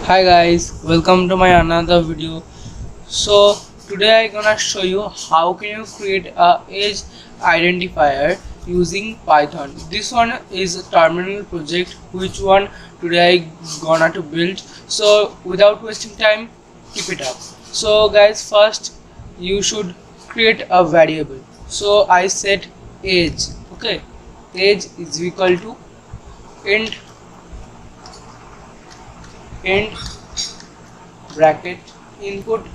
Hi guys, welcome to my another video. So today I'm gonna show you how can you create a age identifier using Python. This one is a terminal project which one today I gonna to build. So without wasting time, keep it up. So guys, first you should create a variable. So I set age. Okay, age is equal to int int bracket input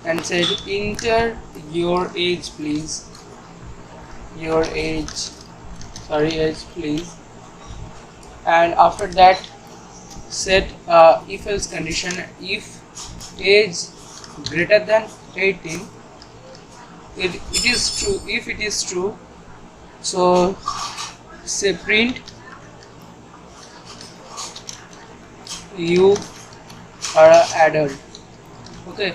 and said enter your age please, your age please, and after that set if else condition. If age greater than 18, it is true. If it is true, so say print you are an adult. Okay,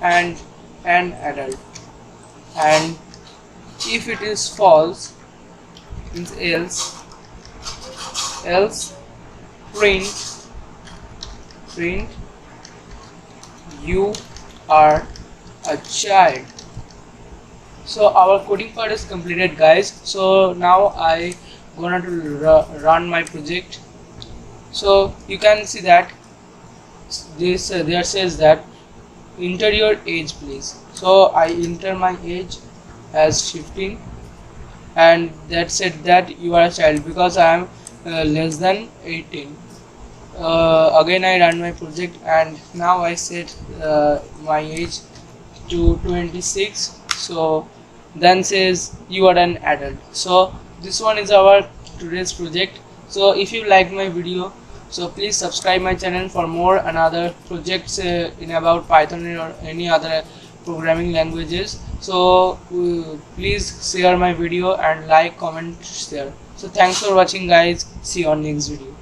and an adult. And if it is false, means else print you are a child. So our coding part is completed guys. So now I gonna to run my project. So you can see that this there says that enter your age please. So I enter my age as 15, and that said that you are a child because I am less than 18. Again I run my project and now I set my age to 26. So then says you are an adult. So this one is our today's project. So if you like my video, so please subscribe my channel for more another projects in about Python or any other programming languages. So please share my video and like, comment, share. So thanks for watching guys. See you on next video.